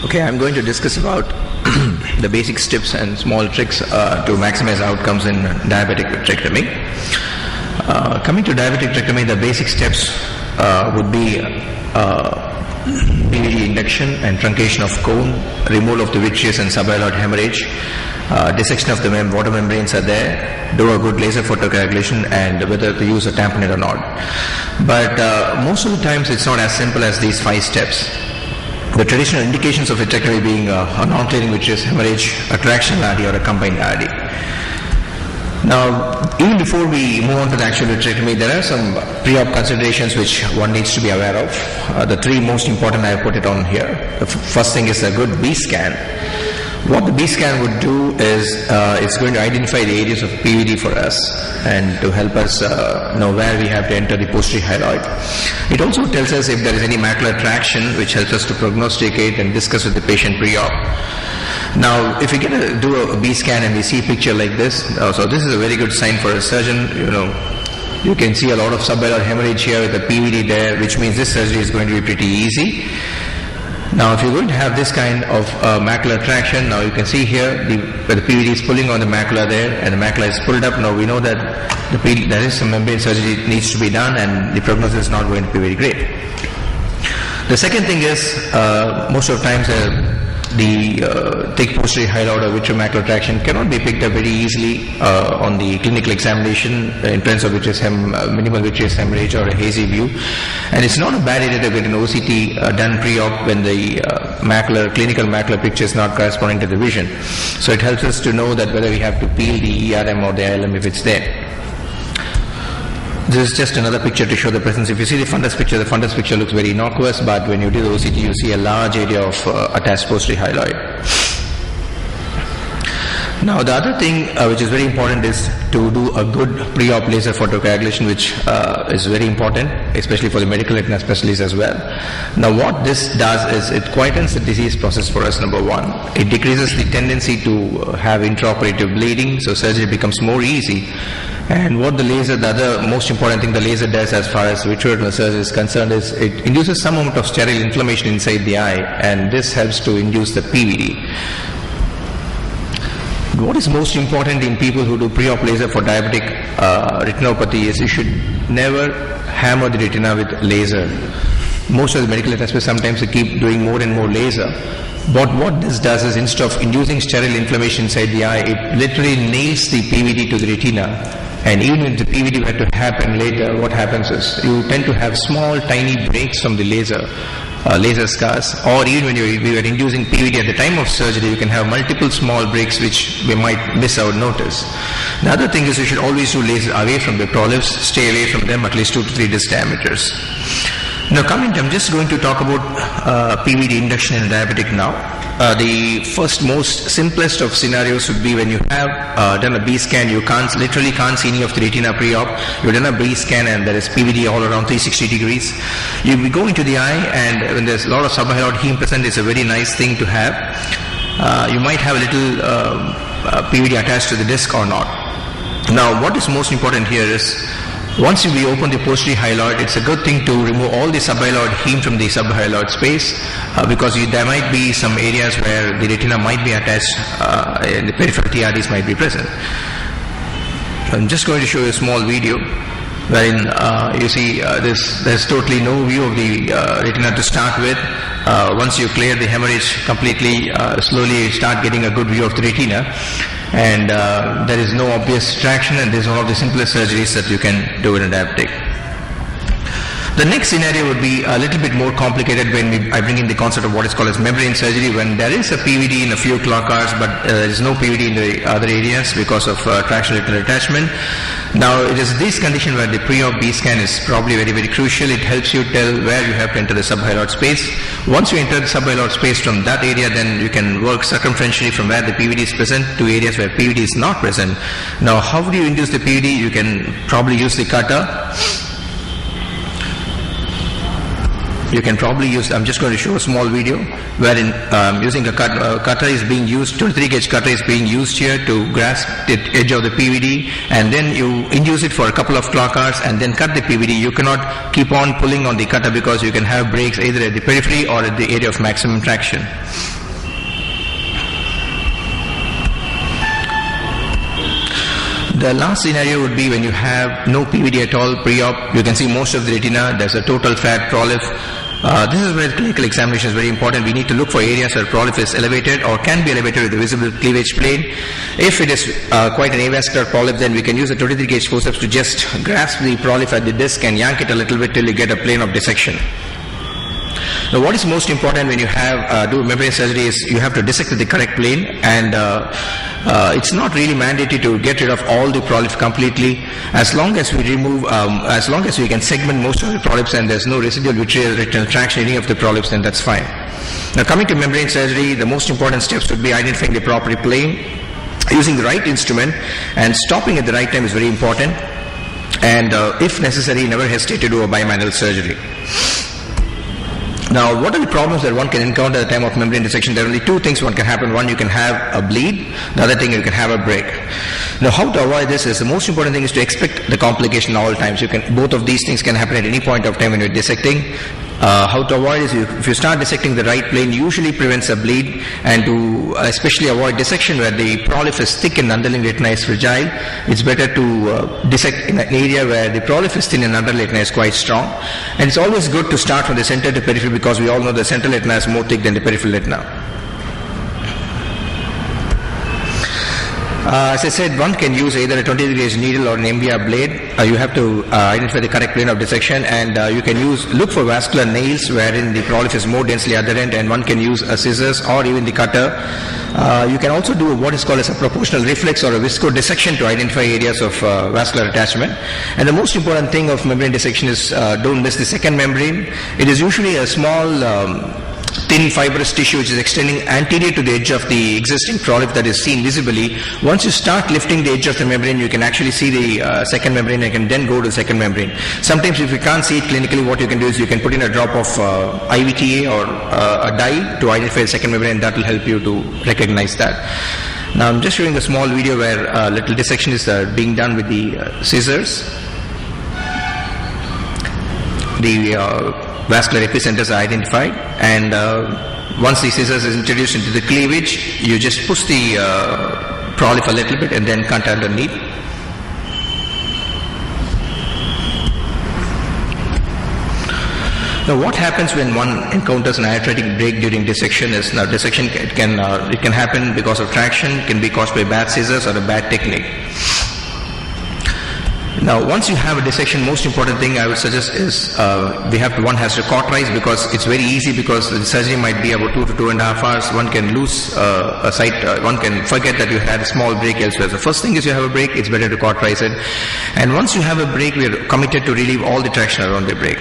Okay, I'm going to discuss about the basic steps and small tricks to maximize outcomes in diabetic vitrectomy. Coming to diabetic vitrectomy, the basic steps would be Pvd induction and truncation of cone, removal of the vitreous and subhyaloid hemorrhage, dissection of the water membranes are there, do a good laser photocoagulation, and whether to use a tamponade or not. But most of the times it's not as simple as these 5 steps. The traditional indications of vitrectomy being a non-clearing vitreous hemorrhage, a tractional ARDI or a combined ARDI. Now, even before we move on to the actual vitrectomy, there are some pre-op considerations which one needs to be aware of. The 3 most important I have put it on here. The first thing is a good B scan. What the B scan would do is it's going to identify the areas of PVD for us and to help us know where we have to enter the posterior hyaloid. It also tells us if there is any macular traction, which helps us to prognosticate and discuss with the patient pre-op. Now, if we do a B scan and we see a picture like this, so this is a very good sign for a surgeon. You can see a lot of subhyaloid hemorrhage here with the PVD there, which means this surgery is going to be pretty easy. Now, if you're going to have this kind of macular traction, now you can see here where the PVD is pulling on the macula there, and the macula is pulled up. Now we know that there is some membrane surgery that needs to be done, and the prognosis is not going to be very great. The second thing is, most of the times the thick posterior hyaloid or vitreomacular traction cannot be picked up very easily on the clinical examination in terms of minimal vitreous hemorrhage or a hazy view. And it's not a bad idea to get an OCT done pre-op when the clinical macular picture is not corresponding to the vision. So it helps us to know that whether we have to peel the ERM or the ILM if it's there. This is just another picture to show the presence. If you see the fundus picture looks very innocuous, but when you do the OCT, you see a large area of attached posterior hyaloid. Now, the other thing which is very important is to do a good pre-op laser photocoagulation, which is very important, especially for the medical retina specialists as well. Now, what this does is it quietens the disease process for us, number 1. It decreases the tendency to have intraoperative bleeding, so surgery becomes more easy. And what the other most important thing the laser does as far as vitreoretinal surgery is concerned is it induces some amount of sterile inflammation inside the eye, and this helps to induce the PVD. What is most important in people who do pre-op laser for diabetic retinopathy is you should never hammer the retina with laser. Most of the medical retina specialists sometimes they keep doing more and more laser. But what this does is instead of inducing sterile inflammation inside the eye, it literally nails the PVD to the retina. And even if the PVD were to happen later, what happens is you tend to have small tiny breaks from the laser scars, or even when we were inducing PVD at the time of surgery, you can have multiple small breaks which we might miss or notice. The other thing is you should always do laser away from the prolapse, stay away from them at least 2 to 3 disc diameters. Now I'm just going to talk about Pvd induction in diabetic now. The first most simplest of scenarios would be when you have done a B scan, you literally can't see any of the retina pre-op. You've done a B scan and there is PVD all around 360 degrees. You go into the eye, and when there's a lot of subhyaloid heme present, it's a very nice thing to have. You might have a little PVD attached to the disc or not. Now what is most important here is once we open the posterior hyaloid, it's a good thing to remove all the subhyaloid heme from the subhyaloid space because there might be some areas where the retina might be attached and the peripheral TRDs might be present. I'm just going to show you a small video wherein you see there's totally no view of the retina to start with. Once you clear the hemorrhage completely, slowly you start getting a good view of the retina. And there is no obvious traction, and this is one of the simplest surgeries that you can do in a diabetic. The next scenario would be a little bit more complicated when I bring in the concept of what is called as membrane surgery, when there is a PVD in a few clock hours, but there is no PVD in the other areas because of tractional retinal attachment. Now, it is this condition where the pre-op B scan is probably very, very crucial. It helps you tell where you have to enter the subhyaloid space. Once you enter the subhyaloid space from that area, then you can work circumferentially from where the PVD is present to areas where PVD is not present. Now, how do you induce the PVD? You can probably use the cutter. You can probably use, I'm just going to show a small video wherein using a cutter is being used, 23 gauge cutter is being used here to grasp the edge of the PVD, and then you induce it for a couple of clock hours and then cut the PVD. You cannot keep on pulling on the cutter because you can have breaks either at the periphery or at the area of maximum traction. The last scenario would be when you have no PVD at all pre-op. You can see most of the retina. There's a total fat polyp. This is where clinical examination is very important. We need to look for areas where polyp is elevated or can be elevated with a visible cleavage plane. If it is quite an avascular polyp, then we can use a 23 gauge forceps to just grasp the polyp at the disc and yank it a little bit till you get a plane of dissection. Now, what is most important when you have do membrane surgery is you have to dissect the correct plane, and it's not really mandatory to get rid of all the polyps completely. As long as we remove, as long as we can segment most of the polyps and there's no residual vitreous retinal traction any of the polyps, then that's fine. Now, coming to membrane surgery, the most important steps would be identifying the proper plane, using the right instrument, and stopping at the right time is very important. And if necessary, never hesitate to do a bimanual surgery. Now, what are the problems that one can encounter at the time of membrane dissection? There are only two things one can happen. One, you can have a bleed. The other thing, you can have a break. Now, how to avoid this is the most important thing is to expect the complication all times. Both of these things can happen at any point of time when you're dissecting. How to avoid is if you start dissecting the right plane, usually prevents a bleed, and to especially avoid dissection where the polyp is thick and underlying retina is fragile, it's better to dissect in an area where the polyp is thin and underlying retina is quite strong. And it's always good to start from the center to periphery because we all know the central retina is more thick than the peripheral retina. As I said, one can use either a 23 gauge needle or an MBR blade. You have to identify the correct plane of dissection, and you can look for vascular nails wherein the polyp is more densely adherent, and one can use a scissors or even the cutter. You can also do what is called as a proportional reflex or a visco dissection to identify areas of vascular attachment. And the most important thing of membrane dissection is don't miss the second membrane. It is usually a small thin fibrous tissue which is extending anterior to the edge of the existing polyp that is seen visibly. Once you start lifting the edge of the membrane, you can actually see the second membrane and can then go to the second membrane. Sometimes if you can't see it clinically, what you can do is you can put in a drop of IVTA or a dye to identify the second membrane, and that will help you to recognize that. Now I'm just showing a small video where little dissection is being done with the scissors. The vascular epicenters are identified, and once the scissors is introduced into the cleavage, you just push the polyp a little bit and then cut underneath. Now, what happens when one encounters an iatrotic break during dissection is, now dissection it can happen because of traction, can be caused by bad scissors or a bad technique. Now, once you have a dissection, most important thing I would suggest is one has to cauterize, because it's very easy, because the surgery might be about 2 to 2.5 hours. One can lose a sight, one can forget that you had a small break elsewhere. The first thing is you have a break, it's better to cauterize it. And once you have a break, we are committed to relieve all the traction around the break.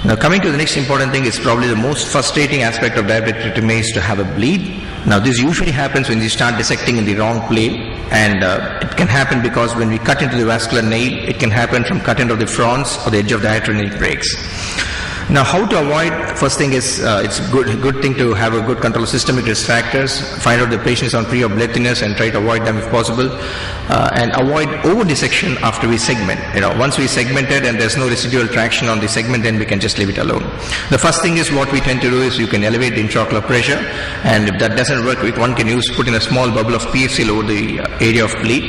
Now, coming to the next important thing is probably the most frustrating aspect of diabetic retinectomy is to have a bleed. Now, this usually happens when you start dissecting in the wrong plane, and it can happen because when we cut into the vascular nail, it can happen from cut into the fronds or the edge of the iatrogenic breaks. Now, how to avoid? First thing is it's good thing to have a good control of systemic risk factors. Find out the patients on pre or blood thinners and try to avoid them if possible, and avoid over dissection after we segment. Once we segmented and there's no residual traction on the segment, then we can just leave it alone. The first thing is what we tend to do is you can elevate the intraocular pressure, and if that doesn't work, one can put in a small bubble of PFCL over the area of bleed.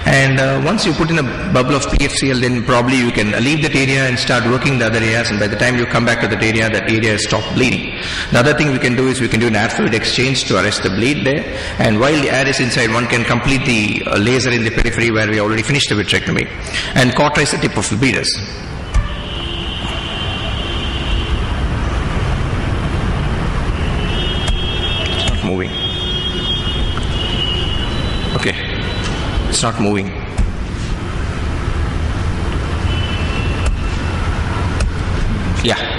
And once you put in a bubble of PFCL, then probably you can leave that area and start working the other areas, and by the time you come back to that area has stopped bleeding. The other thing we can do is we can do an air fluid exchange to arrest the bleed there, and while the air is inside, one can complete the laser in the periphery where we already finished the vitrectomy, and cauterize the tip of the bleeders. It's not moving. Okay, it's not moving. Yeah.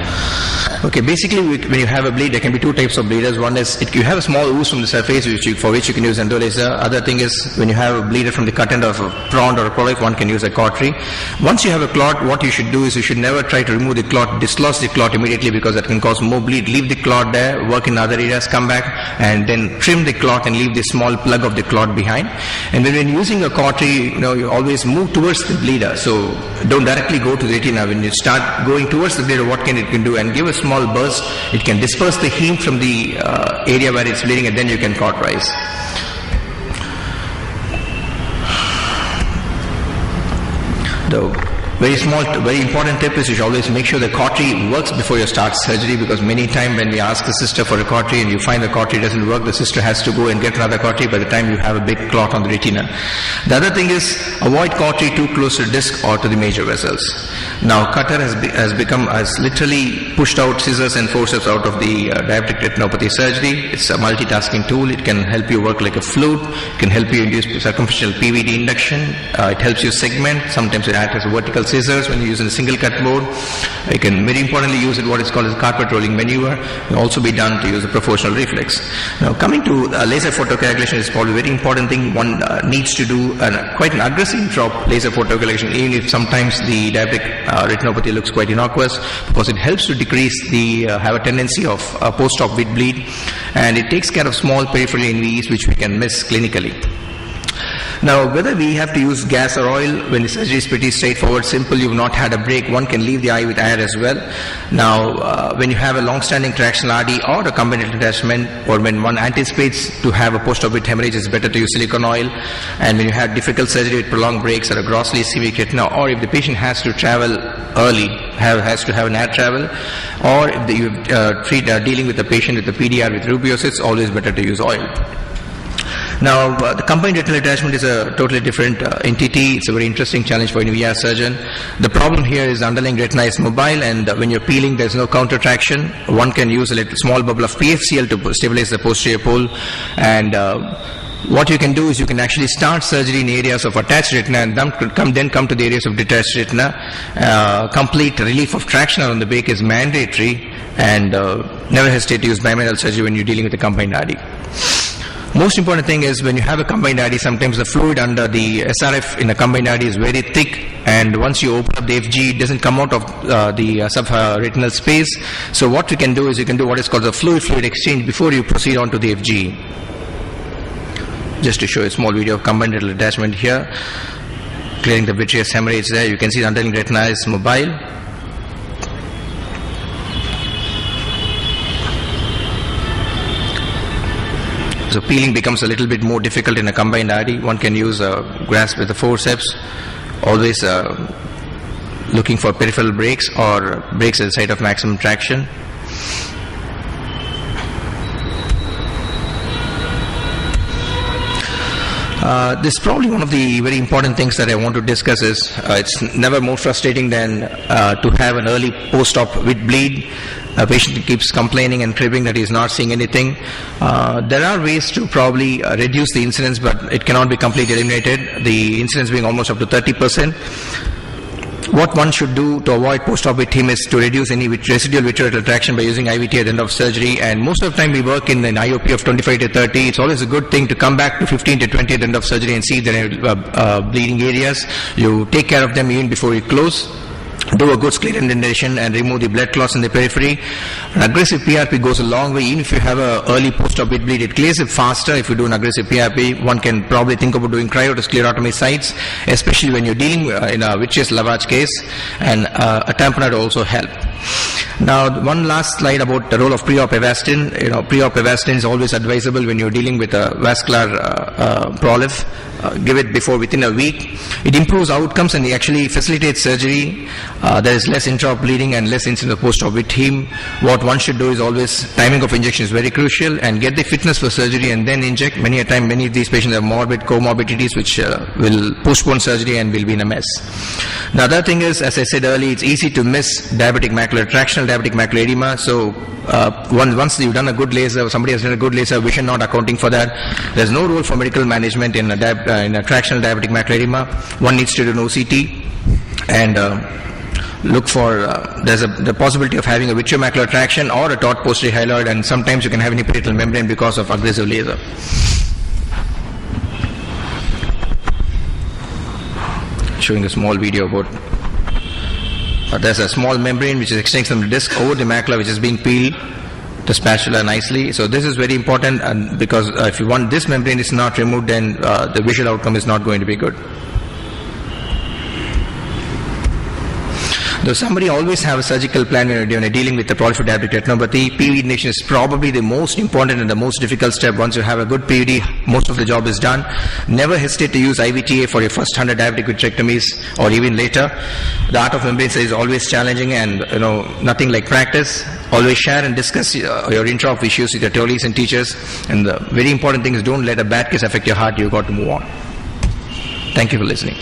Okay, basically when you have a bleed, there can be two types of bleeders. One is you have a small ooze from the surface for which you can use endo laser. Other thing is when you have a bleeder from the cut end of a frond or a polyp, one can use a cautery. Once you have a clot, what you should do is you should never try to remove the clot, dislodge the clot immediately, because that can cause more bleed. Leave the clot there, work in other areas, come back and then trim the clot and leave the small plug of the clot behind. And when you're using a cautery, you always move towards the bleeder. So don't directly go to the retina. When you start going towards the bleeder, what can it do? And give a small burst. It can disperse the heme from the area where it's bleeding, and then you can cauterize. The very important tip is you should always make sure the cautery works before you start surgery, because many times when we ask the sister for a cautery and you find the cautery doesn't work, the sister has to go and get another cautery by the time you have a big clot on the retina. The other thing is avoid cautery too close to the disc or to the major vessels. Now cutter has literally pushed out scissors and forceps out of the diabetic retinopathy surgery. It's a multitasking tool. It can help you work like a flute. It can help you induce circumferential Pvd induction. It helps you segment. Sometimes it acts as vertical scissors when you use a single cut mode. You can very importantly use it what is called as carpet rolling maneuver. It can also be done to use a proportional reflex. Now coming to laser photocoagulation is probably a very important thing. One needs to do quite an aggressive drop laser photocoagulation, even if sometimes the diabetic retinopathy looks quite innocuous, because it helps to decrease have a tendency of post-op wheat bleed, and it takes care of small peripheral NVEs which we can miss clinically. Now, whether we have to use gas or oil, when the surgery is pretty straightforward, simple, you've not had a break, one can leave the eye with air as well. Now, when you have a long-standing tractional RD or a combined attachment, or when one anticipates to have a post-op with hemorrhage, it's better to use silicone oil. And when you have difficult surgery with prolonged breaks or a grossly ischemic retina, or if the patient has to travel early, has to have an air travel, or if you dealing with a patient with a PDR with rubeosis, it's always better to use oil. Now, the combined retinal attachment is a totally different entity. It's a very interesting challenge for an EVR surgeon. The problem here is the underlying retina is mobile, and when you're peeling, there's no counter traction. One can use a small bubble of PFCl to stabilize the posterior pole, and what you can do is you can actually start surgery in areas of attached retina and then come to the areas of detached retina. Complete relief of traction on the break is mandatory, and never hesitate to use bimanual surgery when you're dealing with a combined RD. Most important thing is when you have a combined RD, sometimes the fluid under the SRF in a combined RD is very thick, and once you open up the FG, it doesn't come out of the subretinal space. So what you can do is you can do what is called the fluid exchange before you proceed on to the FG. Just to show a small video of combined retinal attachment here, clearing the vitreous hemorrhage there. You can see the underlying retina is mobile. So peeling becomes a little bit more difficult in a combined RD. One can use a grasp with the forceps, always looking for peripheral breaks or breaks at the site of maximum traction. This is probably one of the very important things that I want to discuss is it's never more frustrating than to have an early post-op with bleed. A patient keeps complaining and cribbing that he is not seeing anything. There are ways to probably reduce the incidence, but it cannot be completely eliminated, the incidence being almost up to 30%. What one should do to avoid post-op with him is to reduce any residual vitreoretinal traction by using IVT at the end of surgery, and most of the time we work in an IOP of 25 to 30. It's always a good thing to come back to 15 to 20 at the end of surgery and see if there are bleeding areas. You take care of them even before you close. Do a good sclera indentation and remove the blood clots in the periphery. An aggressive PRP goes a long way. Even if you have an early post-op with bleed, it clears it faster. If you do an aggressive PRP, one can probably think about doing cryo to sclerotomy sites, especially when you're dealing in a vitreous lavage case, and a tamponade also help. Now, one last slide about the role of pre-op Avastin. Pre-op Avastin is always advisable when you're dealing with a vascular prolif. Give it within a week. It improves outcomes and it actually facilitates surgery. There is less intra-op bleeding and less incidence of post-op with heme. What one should do is always, timing of injection is very crucial, and get the fitness for surgery and then inject. Many of these patients have comorbidities which will postpone surgery and will be in a mess. The other thing is, as I said earlier, it's easy to miss diabetic macular tractional diabetic macular edema. So once you've done a good laser, somebody has done a good laser, vision not accounting for that. There's no role for medical management in a tractional diabetic macular edema. One needs to do an OCT and look for there's the possibility of having a vitreomacular traction or a taut posterior hyaloid, and sometimes you can have an epiretinal membrane because of aggressive laser. Showing a small video about there's a small membrane which is extending from the disc over the macula, which is being peeled the spatula nicely. So this is very important, and because if you want this membrane is not removed, then the visual outcome is not going to be good. Though somebody always have a surgical plan when you're dealing with the proliferative diabetic retinopathy, Pvd induction is probably the most important and the most difficult step. Once you have a good Pvd, most of the job is done. Never hesitate to use IVTA for your first 100 diabetic vitrectomies or even later. The art of membrane study is always challenging, and nothing like practice. Always share and discuss your intra-op issues with your colleagues and teachers. And the very important thing is, don't let a bad case affect your heart. You've got to move on. Thank you for listening.